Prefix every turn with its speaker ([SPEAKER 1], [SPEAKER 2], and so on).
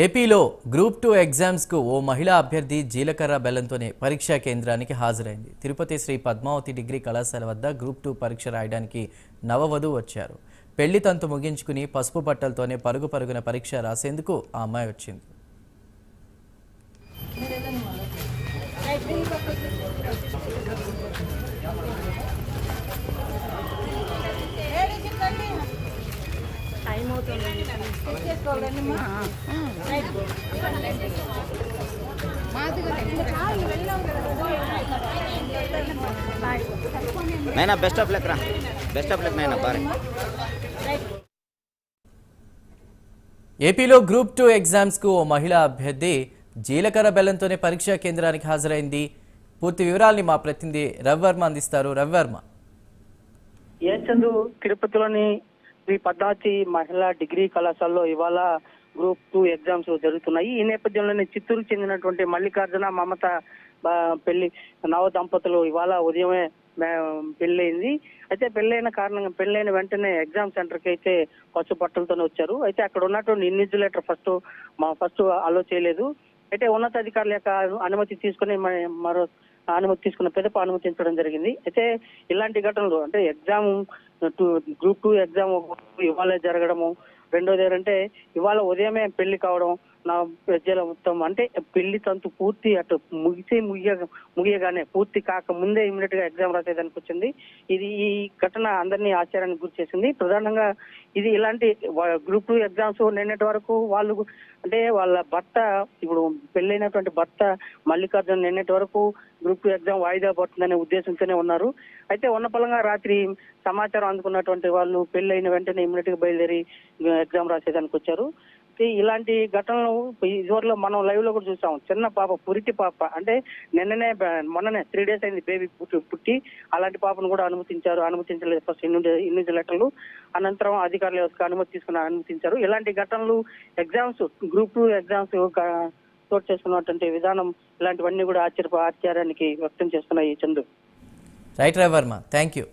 [SPEAKER 1] ఏపీలో గ్రూప్ 2 ఎగ్జామ్స్కు ఓ మహిళా అభ్యర్థి జీలకర్ర బెల్లంతోనే పరీక్షా కేంద్రానికి హాజరైంది. తిరుపతి శ్రీ పద్మావతి డిగ్రీ కళాశాల వద్ద గ్రూప్ 2 పరీక్ష రాయడానికి నవవధువు వచ్చారు. పెళ్లి తంతు ముగించుకుని పసుపు బట్టలతోనే పరుగు పరుగున పరీక్ష రాసేందుకు ఆ అమ్మాయి వచ్చింది.
[SPEAKER 2] నైనా బెస్ట్ ఆఫ్ లక్ రా, బెస్ట్ ఆఫ్ లక్ నైనా బారే.
[SPEAKER 1] ఏపీలో గ్రూప్ 2 ఎగ్జామ్స్కు ఓ మహిళా అభ్యర్థి జీలకర్ర బెల్లంతోనే పరీక్షా కేంద్రానికి హాజరైంది. పూర్తి వివరాల్ని మా ప్రతినిధి రవివర్మ అందిస్తారు. రవివర్మ.
[SPEAKER 3] చందు, తిరుపతిలోని శ్రీ పద్మావతి మహిళా డిగ్రీ కళాశాలలో ఇవాళ గ్రూప్ 2 ఎగ్జామ్స్ జరుగుతున్నాయి. ఈ నేపథ్యంలోనే చిత్తూరుకు చెందినటువంటి మల్లికార్జున మమత పెళ్లి నవ దంపతులు ఇవాళ ఉదయమే పెళ్ళయింది. అయితే పెళ్ళైన వెంటనే ఎగ్జామ్ సెంటర్ కి అయితే పసుపు బట్టలతోనే వచ్చారు. అయితే అక్కడ ఉన్నటువంటి ఇన్విజిలేటర్ ఫస్ట్ అలో చేయలేదు. అయితే ఉన్నతాధికారుల యొక్క అనుమతి తీసుకుని మరో అనుమతి తీసుకున్న పెదప అనుమతించడం జరిగింది. అయితే ఇలాంటి ఘటనలు అంటే గ్రూప్ 2 ఎగ్జామ్ ఇవాళ జరగడము, రెండోది ఏంటంటే ఇవాళ ఉదయమే పెళ్లి కావడం, నా ప్రజల మొత్తం అంటే పెళ్లి తంతు పూర్తి అటు ముగియగానే పూర్తి కాక ముందే ఇమీడియట్ గా ఎగ్జామ్ రాసేదానికి వచ్చింది. ఈ ఘటన అందరినీ ఆశ్చర్యానికి గురి చేసింది. ప్రధానంగా ఇది ఇలాంటి గ్రూప్ 2 ఎగ్జామ్స్ నిన్నటి వరకు వాళ్ళు అంటే వాళ్ళ భర్త, ఇప్పుడు పెళ్ళైనటువంటి భర్త మల్లికార్జున నిన్నటి వరకు గ్రూప్ 2 ఎగ్జామ్ వాయిదా పడుతుందనే ఉద్దేశంతోనే ఉన్నారు. అయితే ఉన్నపలంగా రాత్రి సమాచారం అందుకున్నటువంటి వాళ్ళు పెళ్ళైన వెంటనే ఇమీడియట్ గా బయలుదేరి ఎగ్జామ్ రాసేదానికి వచ్చారు. ఇలాంటి ఘటనలు ఇదివరలో మనం లైవ్ లో కూడా చూసాం. చిన్న పాప, పురిటి పాప, అంటే మొన్ననే 3 days అయింది బేబీ పుట్టి. అలాంటి పాపను కూడా అనుమతించలేదు ఫస్ట్ ఇన్విజిలేటర్లు. అనంతరం అధికారుల యొక్క అనుమతి తీసుకుని అనుమతించారు. ఇలాంటి ఘటనలు ఎగ్జామ్స్ గ్రూప్ 2 ఎగ్జామ్స్ చోటు చేసుకున్నటువంటి విధానం ఇలాంటివన్నీ కూడా ఆశ్చర్యానికి వ్యక్తం చేస్తున్నాయి. Chandu.
[SPEAKER 1] Right Ravi Varma, thank you.